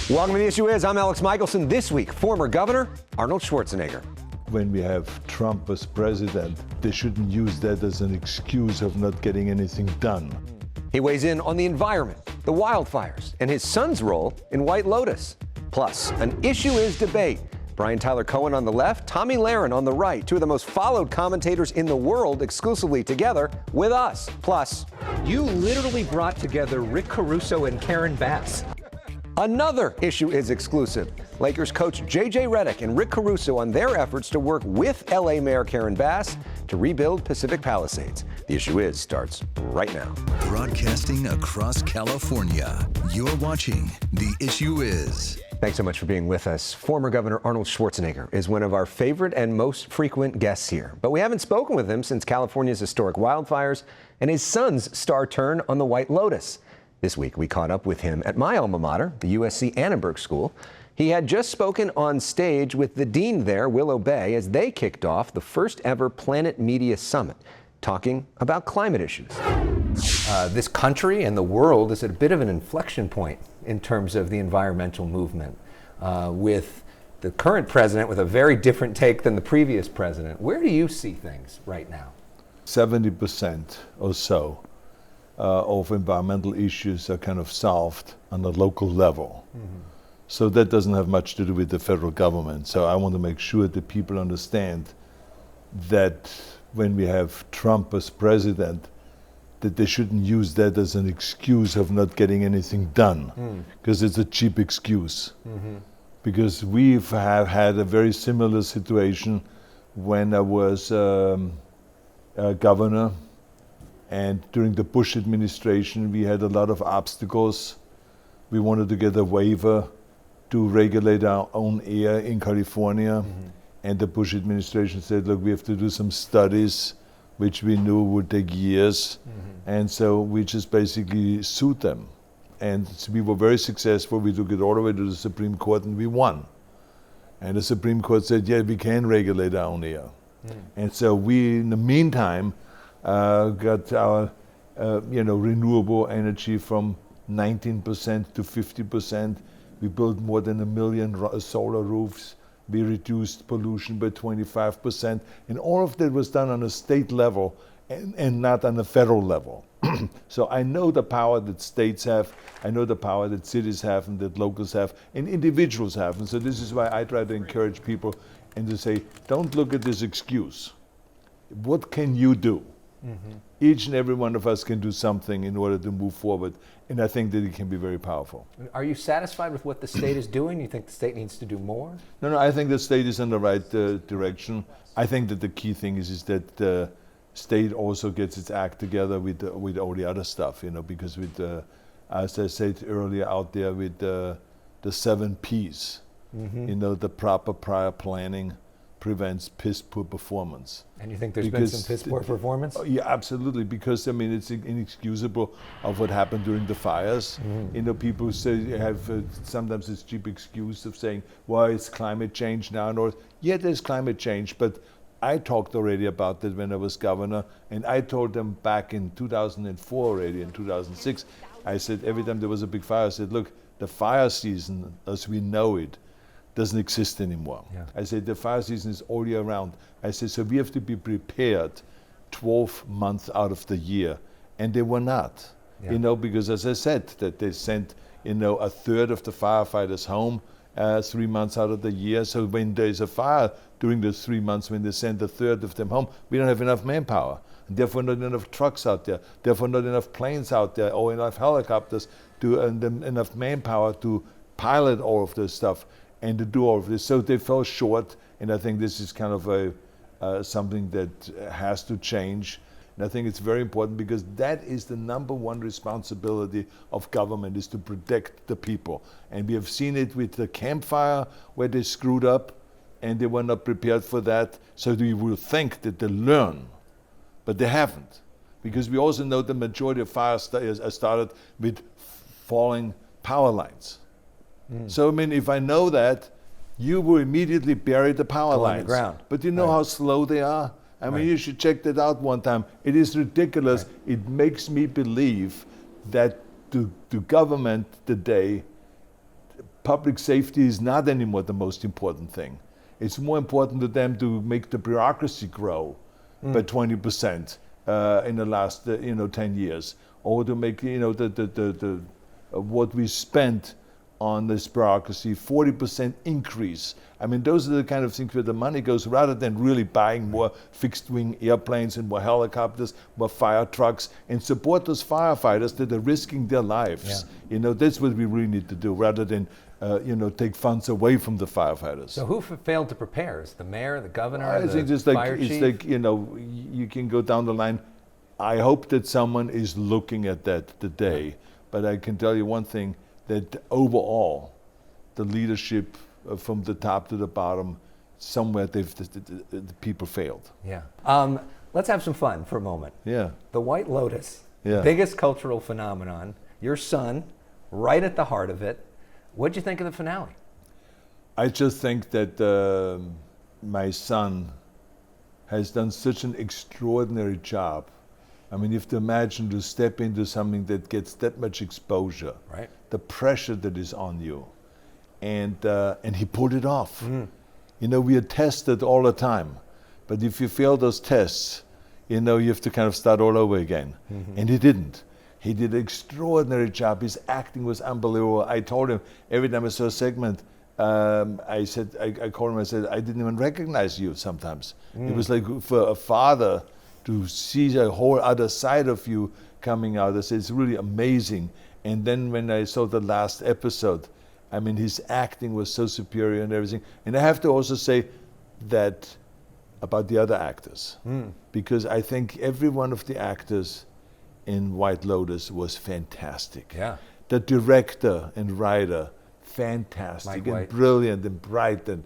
Welcome to The Issue Is. I'm Elex Michaelson. This week, former Governor Arnold Schwarzenegger. When we have Trump as president, they shouldn't use that as an excuse of not getting anything done. He weighs in on the environment, the wildfires, and his son's role in White Lotus. Plus, an Issue Is debate. Brian Tyler Cohen on the left, Tomi Lahren on the right, two of the most followed commentators in the world exclusively together with us. Plus, you literally brought together Rick Caruso and Karen Bass. Another Issue Is exclusive. Lakers coach JJ Redick and Rick Caruso on their efforts to work with LA Mayor Karen Bass to rebuild Pacific Palisades. The Issue Is starts right now. Broadcasting across California, you're watching The Issue Is. Thanks so much for being with us. Former Governor Arnold Schwarzenegger is one of our favorite and most frequent guests here. But we haven't spoken with him since California's historic wildfires and his son's star turn on the White Lotus. This week, we caught up with him at my alma mater, the USC Annenberg School. He had just spoken on stage with the dean there, Willow Bay, as they kicked off the first ever Planet Media Summit, talking about climate issues. This country and the world is at a bit of an inflection point in terms of the environmental movement, with the current president with a very different take than the previous president. Where do you see things right now? 70% or so of environmental issues are kind of solved on a local level. Mm-hmm. So that doesn't have much to do with the federal government. So I want to make sure that people understand that when we have Trump as president, that they shouldn't use that as an excuse of not getting anything done, because it's a cheap excuse. Mm-hmm. Because we've had a very similar situation when I was governor, and during the Bush administration, we had a lot of obstacles. We wanted to get a waiver to regulate our own air in California. Mm-hmm. And the Bush administration said, look, we have to do some studies, which we knew would take years. Mm-hmm. And so we just basically sued them. And so we were very successful. We took it all the way to the Supreme Court and we won. And the Supreme Court said, yeah, we can regulate our own air. Mm. And so we, in the meantime, got our renewable energy from 19% to 50%. We built more than 1 million solar roofs. We reduced pollution by 25%. And all of that was done on a state level and not on a federal level. So I know the power that states have, I know the power that cities have and that locals have and individuals have. And so this is why I try to encourage people and to say, don't look at this excuse. What can you do? Mm-hmm. Each and every one of us can do something in order to move forward, and I think that it can be very powerful. Are you satisfied with what the state is doing? You think the state needs to do more? No, I think the state is in the right direction. I think that the key thing is that the state also gets its act together with all the other stuff, because with, as I said earlier out there, with the 7 Ps, mm-hmm. The proper prior planning prevents piss poor performance. And you think there's been some piss poor performance? Yeah, absolutely, because it's inexcusable of what happened during the fires. Mm-hmm. People say sometimes this cheap excuse of saying, well, it's climate change now. Or, yeah, there's climate change, but I talked already about that when I was governor, and I told them back in 2004 already, in 2006, I said every time there was a big fire, I said, look, the fire season as we know it doesn't exist anymore. Yeah. I said the fire season is all year round. I said, so we have to be prepared 12 months out of the year. And they were not, because as I said, that they sent, a third of the firefighters home 3 months out of the year. So when there's a fire during those 3 months, when they send a third of them home, we don't have enough manpower. And therefore not enough trucks out there, therefore not enough planes out there, or enough helicopters, and enough manpower to pilot all of this stuff and to do all of this. So they fell short, and I think this is kind of something that has to change. And I think it's very important because that is the number one responsibility of government, is to protect the people. And we have seen it with the campfire where they screwed up and they were not prepared for that. So we will think that they learn, but they haven't. Because we also know the majority of fires started with falling power lines. So if I know that, you will immediately bury the power lines. On the ground. But you know how slow they are? I mean, you should check that out one time. It is ridiculous. Right. It makes me believe that the government today public safety is not anymore the most important thing. It's more important to them to make the bureaucracy grow by 20% in the last 10 years, or to make the what we spent on this bureaucracy 40% increase. I mean, those are the kind of things where the money goes, rather than really buying more fixed-wing airplanes and more helicopters, more fire trucks, and support those firefighters that are risking their lives. Yeah. That's what we really need to do, rather than take funds away from the firefighters. So who failed to prepare? Is the mayor, the governor, I think the it's like, fire chief? it's like, you can go down the line. I hope that someone is looking at that today, but I can tell you one thing, that overall, the leadership from the top to the bottom, somewhere the people failed. Yeah. Let's have some fun for a moment. Yeah. The White Lotus, Yeah. biggest cultural phenomenon, your son, right at the heart of it. What'd you think of the finale? I just think that my son has done such an extraordinary job. I mean, you have to imagine to step into something that gets that much exposure, Right. the pressure that is on you, and he pulled it off. We are tested all the time, but if you fail those tests, you have to kind of start all over again. And he didn't. He did an extraordinary job. His acting was unbelievable. I told him every time I saw a segment, I called him, I said, I didn't even recognize you sometimes. It was like for a father to see a whole other side of you coming out. I said, it's really amazing. And then when I saw the last episode, I mean, his acting was so superior and everything. And I have to also say that about the other actors, because I think every one of the actors in White Lotus was fantastic. Yeah. The director and writer, fantastic Mike and White. brilliant and bright and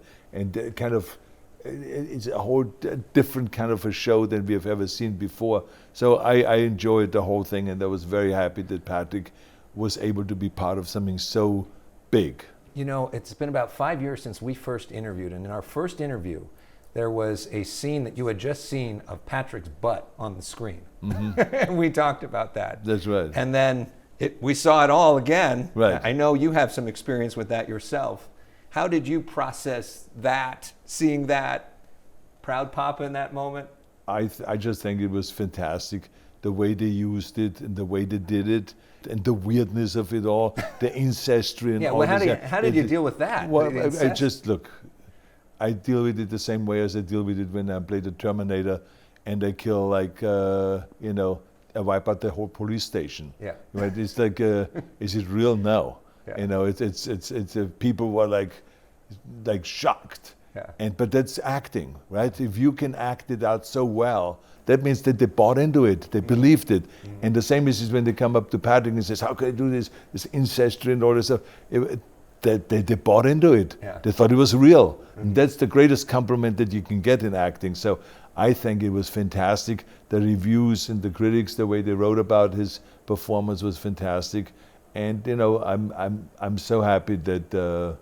kind of, it's a whole different kind of a show than we have ever seen before. So I enjoyed the whole thing, and I was very happy that Patrick was able to be part of something so big. It's been about 5 years since we first interviewed, and in our first interview, there was a scene that you had just seen of Patrick's butt on the screen. And we talked about that. That's right. And then we saw it all again. Right. I know you have some experience with that yourself. How did you process that, seeing that proud papa in that moment? I just think it was fantastic, the way they used it and the way they did it, and the weirdness of it all, the ancestry and Yeah, all well, this. how did you deal with that? Well, The I incest? just, look, I deal with it the same way as I deal with it when I play the Terminator and I kill, I wipe out the whole police station. Yeah. Right? It's like, is it real? No. Yeah. It's people were like shocked. Yeah. But that's acting, right? If you can act it out so well, that means that they bought into it, they believed it. And the same is when they come up to Patrick and says, how can I do this ancestry and all this stuff? They bought into it. Yeah. They thought it was real. And that's the greatest compliment that you can get in acting. So I think it was fantastic. The reviews and the critics, the way they wrote about his performance was fantastic. And I'm so happy that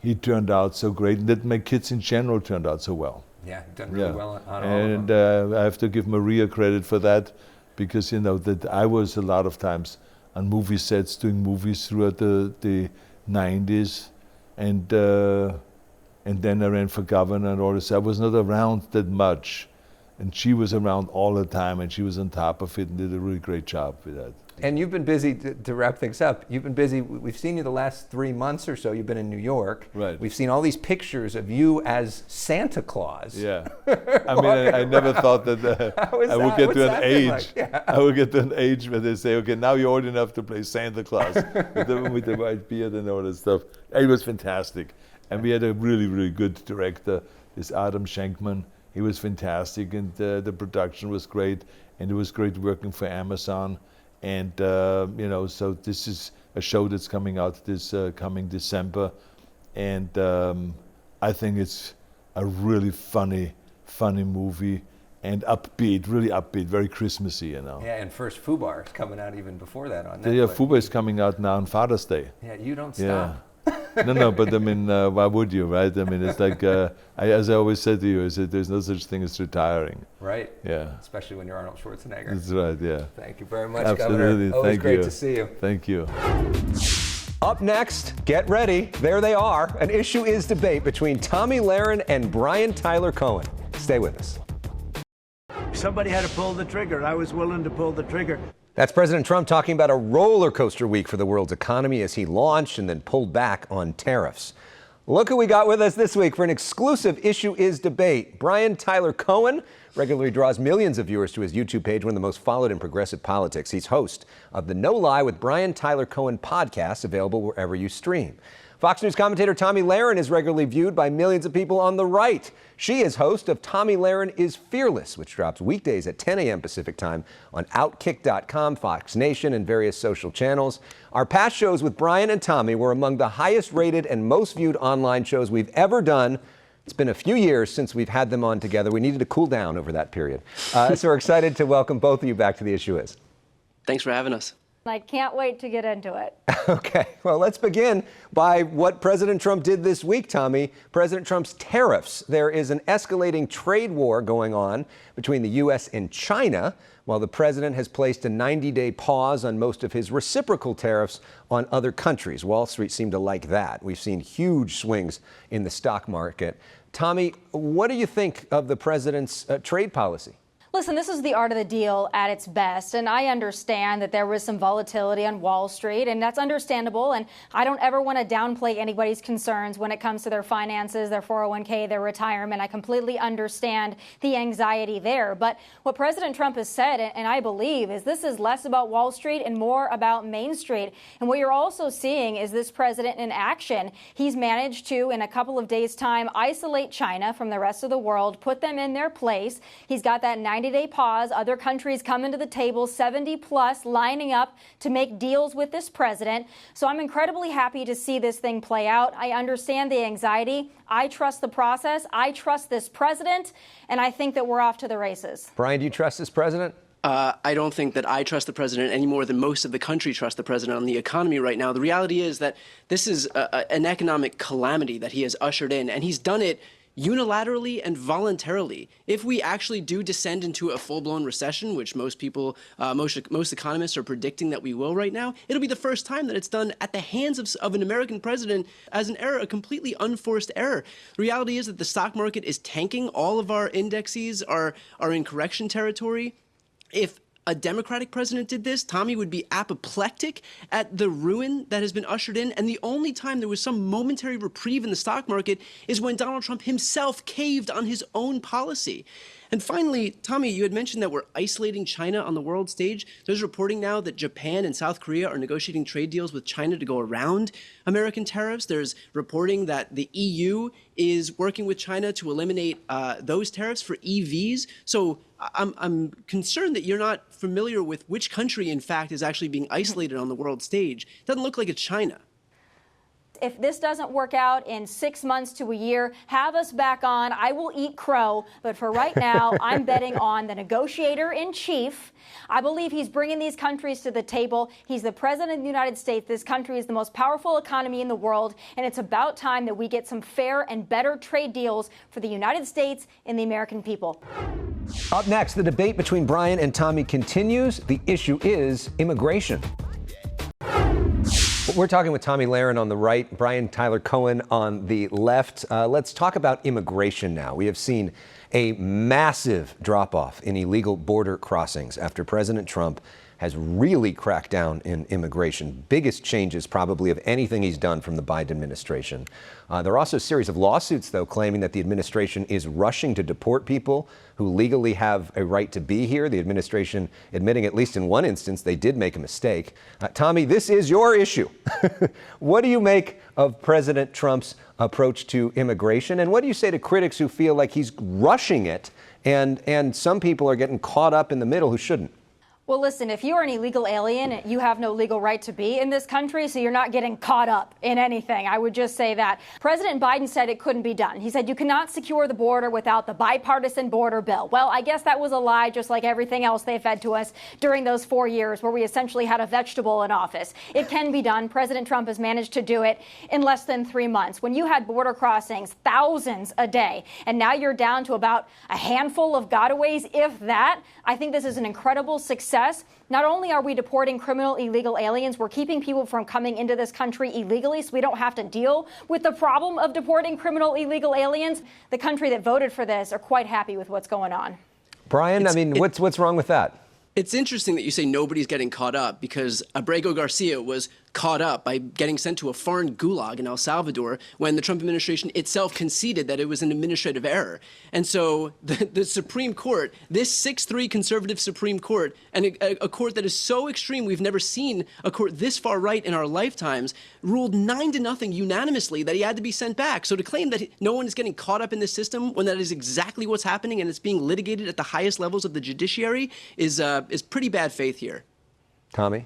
he turned out so great, and that my kids in general turned out so well. Yeah, done really well on all and of them. I have to give Maria credit for that, because that I was a lot of times on movie sets doing movies throughout the 90s, and then I ran for governor and all this. I was not around that much, and she was around all the time, and she was on top of it and did a really great job with that. And you've been busy, to wrap things up, you've been busy. We've seen you the last 3 months or so. You've been in New York. Right. We've seen all these pictures of you as Santa Claus. Yeah. I mean, I never thought that I would get to an age. Like? Yeah. I would get to an age where they say, okay, now you're old enough to play Santa Claus with the white beard and all that stuff. It was fantastic. And we had a really, really good director, this Adam Schenkman. He was fantastic, and the production was great, and it was great working for Amazon. And so this is a show that's coming out this coming December, and I think it's a really funny movie, and really upbeat, very Christmassy, Yeah, and first Fubar is coming out even before that on Netflix. Yeah, Fubar is coming out now on Father's Day. Yeah, you don't Yeah. stop. No, but I mean, why would you, right? I mean, it's like, as I always said to you, is that there's no such thing as retiring. Right. Yeah. Especially when you're Arnold Schwarzenegger. That's right, yeah. Thank you very much, Absolutely, Governor. Always thank great you. to see you. Thank you. Up next, get ready. There they are. An issue is debate between Tomi Lahren and Brian Tyler Cohen. Stay with us. Somebody had to pull the trigger. I was willing to pull the trigger. That's President Trump talking about a roller coaster week for the world's economy as he launched and then pulled back on tariffs. Look who we got with us this week for an exclusive Issue is Debate. Brian Tyler Cohen regularly draws millions of viewers to his YouTube page, one of the most followed in progressive politics. He's host of the No Lie with Brian Tyler Cohen podcast, available wherever you stream. Fox News commentator Tomi Lahren is regularly viewed by millions of people on the right. She is host of Tomi Lahren is Fearless, which drops weekdays at 10 a.m. Pacific time on Outkick.com, Fox Nation, and various social channels. Our past shows with Brian and Tomi were among the highest rated and most viewed online shows we've ever done. It's been a few years since we've had them on together. We needed to cool down over that period. So we're excited to welcome both of you back to The Issue Is. Thanks for having us. I can't wait to get into it. Okay, well, let's begin by what President Trump did this week, Tomi. President Trump's tariffs. There is an escalating trade war going on between the U.S. and China, while the president has placed a 90-day pause on most of his reciprocal tariffs on other countries. Wall Street seemed to like that. We've seen huge swings in the stock market. Tomi, what do you think of the president's trade policy? Listen, this is the art of the deal at its best, and I understand that there was some volatility on Wall Street, and that's understandable, and I don't ever want to downplay anybody's concerns when it comes to their finances, their 401k, their retirement. I completely understand the anxiety there, but what President Trump has said, and I believe, is this is less about Wall Street and more about Main Street, and what you're also seeing is this president in action. He's managed to, in a couple of days' time, isolate China from the rest of the world, put them in their place. He's got that 90-day pause. Other countries coming to the table, 70 plus, lining up to make deals with this president. So I'm incredibly happy to see this thing play out. I understand the anxiety. I trust the process. I trust this president. And I think that we're off to the races. Brian, do you trust this president? I don't think that I trust the president any more than most of the country trust the president on the economy right now. The reality is that this is an economic calamity that he has ushered in, and he's done it unilaterally and voluntarily. If we actually do descend into a full-blown recession, which most people, most economists are predicting that we will right now, it'll be the first time that it's done at the hands of an American president as an error, a completely unforced error. The reality is that the stock market is tanking. All of our indexes are in correction territory. If a Democratic president did this, Tomi would be apoplectic at the ruin that has been ushered in. And the only time there was some momentary reprieve in the stock market is when Donald Trump himself caved on his own policy. And finally, Tomi, you had mentioned that we're isolating China on the world stage. There's reporting now that Japan and South Korea are negotiating trade deals with China to go around American tariffs. There's reporting that the EU is working with China to eliminate those tariffs for EVs. So I'm concerned that you're not familiar with which country, in fact, is actually being isolated on the world stage. It doesn't look like it's China. If this doesn't work out in 6 months to a year, have us back on. I will eat crow. But for right now, I'm betting on the negotiator in chief. I believe he's bringing these countries to the table. He's the president of the United States. This country is the most powerful economy in the world. And it's about time that we get some fair and better trade deals for the United States and the American people. Up next, the debate between Brian and Tomi continues. The issue is immigration. We're talking with Tomi Lahren on the right, Brian Tyler Cohen on the left. Let's talk about immigration now. We have seen a massive drop-off in illegal border crossings after President Trump has really cracked down in immigration. Biggest changes probably of anything he's done from the Biden administration. There are also a series of lawsuits, though, claiming that the administration is rushing to deport people who legally have a right to be here. The administration admitting, at least in one instance, they did make a mistake. Tomi, this is your issue. What do you make of President Trump's approach to immigration? And what do you say to critics who feel like he's rushing it and some people are getting caught up in the middle who shouldn't? Well, listen, if you are an illegal alien, you have no legal right to be in this country, so you're not getting caught up in anything. I would just say that. President Biden said it couldn't be done. He said you cannot secure the border without the bipartisan border bill. Well, I guess that was a lie, just like everything else they fed to us during those 4 years where we essentially had a vegetable in office. It can be done. President Trump has managed to do it in less than 3 months. When you had border crossings, thousands a day, and now you're down to about a handful of gotaways, if that, I think this is an incredible success success. Not only are we deporting criminal illegal aliens, we're keeping people from coming into this country illegally so we don't have to deal with the problem of deporting criminal illegal aliens. The country that voted for this are quite happy with what's going on. Brian, what's wrong with that? It's interesting that you say nobody's getting caught up, because Abrego Garcia was caught up by getting sent to a foreign gulag in El Salvador when the Trump administration itself conceded that it was an administrative error. And so the Supreme Court, this 6-3 conservative Supreme Court, and a court that is so extreme, we've never seen a court this far right in our lifetimes, ruled 9-0 unanimously that he had to be sent back. So to claim that no one is getting caught up in this system when that is exactly what's happening and it's being litigated at the highest levels of the judiciary is pretty bad faith here. Tomi?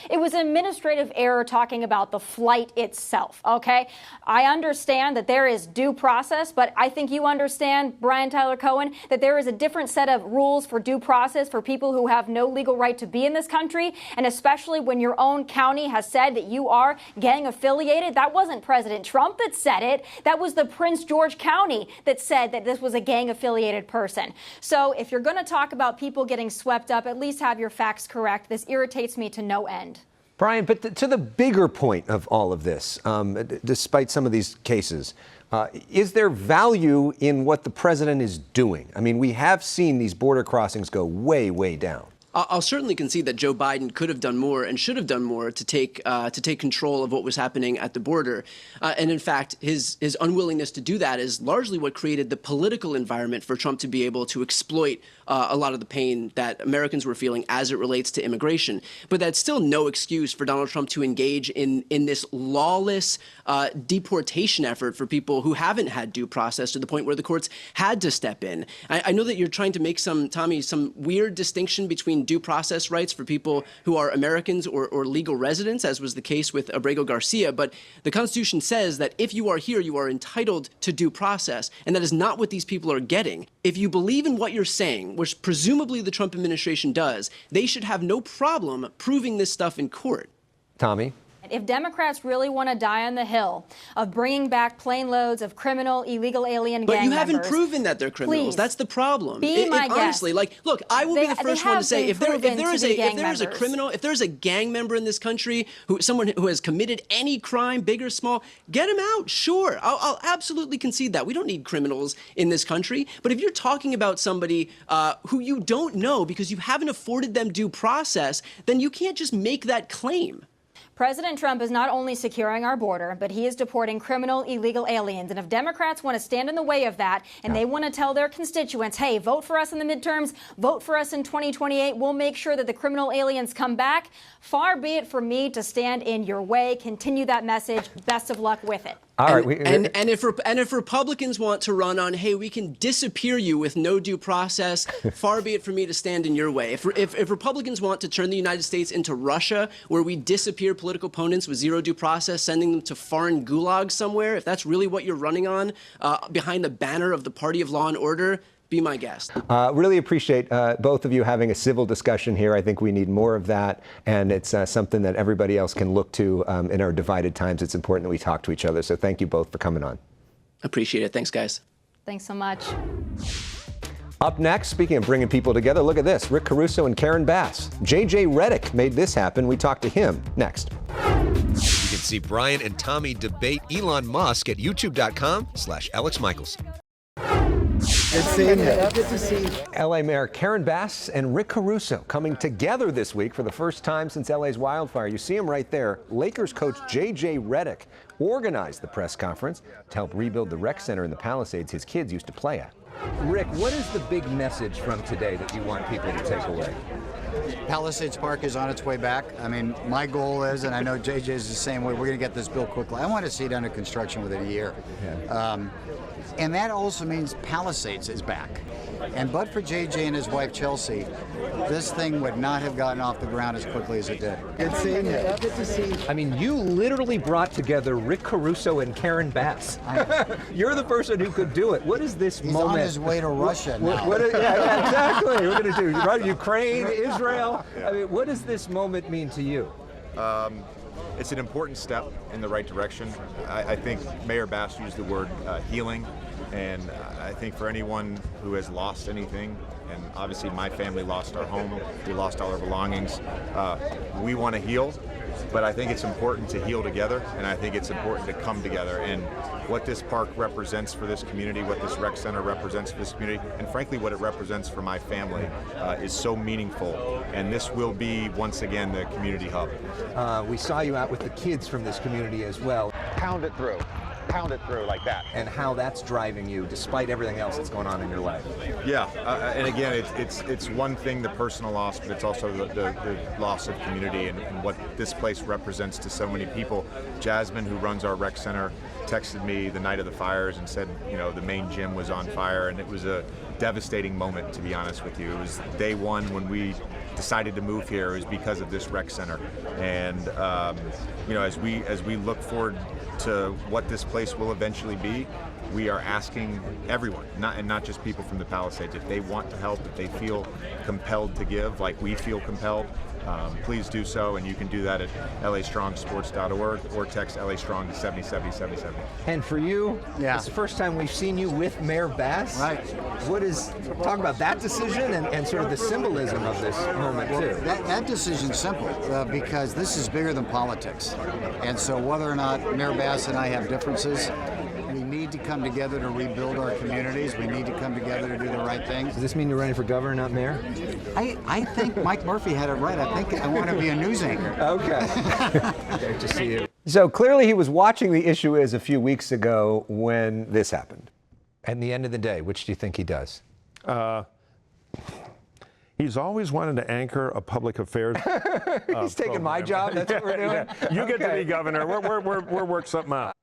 It was an administrative error talking about the flight itself, okay? I understand that there is due process, but I think you understand, Brian Tyler Cohen, that there is a different set of rules for due process for people who have no legal right to be in this country, and especially when your own county has said that you are gang affiliated. That wasn't President Trump that said it. That was the Prince George County that said that this was a gang affiliated person. So if you're going to talk about people getting swept up, at least have your facts correct. This irritates me to no end. Brian, but to the bigger point of all of this, despite some of these cases, is there value in what the president is doing? I mean, we have seen these border crossings go way, way down. I'll certainly concede that Joe Biden could have done more and should have done more to take control of what was happening at the border. And in fact, his unwillingness to do that is largely what created the political environment for Trump to be able to exploit a lot of the pain that Americans were feeling as it relates to immigration. But that's still no excuse for Donald Trump to engage in this lawless deportation effort for people who haven't had due process to the point where the courts had to step in. I know that you're trying to make some weird distinction between due process rights for people who are Americans or legal residents, as was the case with Abrego Garcia. But the Constitution says that if you are here, you are entitled to due process. And that is not what these people are getting. If you believe in what you're saying, which presumably the Trump administration does, they should have no problem proving this stuff in court. Tomi? If Democrats really want to die on the hill of bringing back plane loads of criminal, illegal alien gang members... But you haven't proven that they're criminals. Please, that's the problem. Be my guest. Honestly, look, I will be the first one to say if there is a criminal, if there's a gang member in this country, someone who has committed any crime, big or small, get him out. Sure, I'll absolutely concede that. We don't need criminals in this country. But if you're talking about somebody who you don't know because you haven't afforded them due process, then you can't just make that claim. President Trump is not only securing our border, but he is deporting criminal, illegal aliens. And if Democrats want to stand in the way of that and they want to tell their constituents, hey, vote for us in the midterms, vote for us in 2028, we'll make sure that the criminal aliens come back. Far be it from me to stand in your way. Continue that message. Best of luck with it. All right. And if Republicans want to run on, hey, we can disappear you with no due process, far be it for me to stand in your way. If Republicans want to turn the United States into Russia, where we disappear political opponents with zero due process, sending them to foreign gulags somewhere, if that's really what you're running on behind the banner of the Party of Law and Order, be my guest. Really appreciate both of you having a civil discussion here. I think we need more of that, and it's something that everybody else can look to in our divided times. It's important that we talk to each other. So thank you both for coming on. Appreciate it. Thanks, guys. Thanks so much. Up next, speaking of bringing people together, look at this. Rick Caruso and Karen Bass. JJ Redick made this happen. We talk to him next. You can see Brian and Tomi debate Elon Musk at youtube.com/Elex Michaelson. Good seeing you. Good to see you. LA Mayor Karen Bass and Rick Caruso coming together this week for the first time since LA's wildfire. You see him right there. Lakers coach JJ Redick organized the press conference to help rebuild the rec center in the Palisades his kids used to play at. Rick, what is the big message from today that you want people to take away? Palisades Park is on its way back. I mean, my goal is, and I know JJ is the same way, we're going to get this built quickly. I want to see it under construction within a year. Yeah. And that also means Palisades is back. And but for JJ and his wife Chelsea, this thing would not have gotten off the ground as quickly as it did. Good seeing you. Good to see you. I mean, you literally brought together Rick Caruso and Karen Bass. You're the person who could do it. What is this He's moment? on his way to Russia now. Yeah, exactly. We're going to do right? Ukraine, Israel. I mean, what does this moment mean to you? it's an important step in the right direction. I think Mayor Bass used the word healing, and I think for anyone who has lost anything, and obviously my family lost our home, we lost all our belongings, we want to heal, but I think it's important to heal together, and I think it's important to come together. And what this park represents for this community, what this rec center represents for this community, and frankly what it represents for my family is so meaningful. And this will be, once again, the community hub. We saw you out with the kids from this community as well. Pound it through like that. And how that's driving you despite everything else that's going on in your life. Yeah, and again, it's one thing, the personal loss, but it's also the loss of community and what this place represents to so many people. Jasmine, who runs our rec center, texted me the night of the fires and said, you know, the main gym was on fire, and it was a devastating moment, to be honest with you. It was day one when we decided to move here. It was because of this rec center, and you know, as we look forward to what this place will eventually be, we are asking everyone, not just people from the Palisades, if they want to help, if they feel compelled to give, like we feel compelled, please do so, and you can do that at lastrongsports.org or text LA Strong to 707077. And for you, it's the first time we've seen you with Mayor Bass. Right. Talk about that decision and sort of the symbolism of this moment, too. That decision's simple because this is bigger than politics. And so whether or not Mayor Bass and I have differences, we need to come together to rebuild our communities. We need to come together to do the right things. Does this mean you're running for governor, not mayor? I think Mike Murphy had it right. I think I want to be a news anchor. Okay. Great to see you. So clearly he was watching The Issue Is a few weeks ago when this happened. At the end of the day, which do you think he does? He's always wanted to anchor a public affairs. He's taking my job. That's what we're doing. You get to be governor. We're work something out.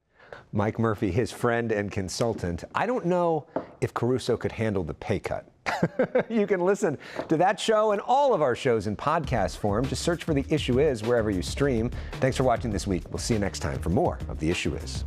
Mike Murphy, his friend and consultant. I don't know if Caruso could handle the pay cut. You can listen to that show and all of our shows in podcast form. Just search for The Issue Is wherever you stream. Thanks for watching this week. We'll see you next time for more of The Issue Is.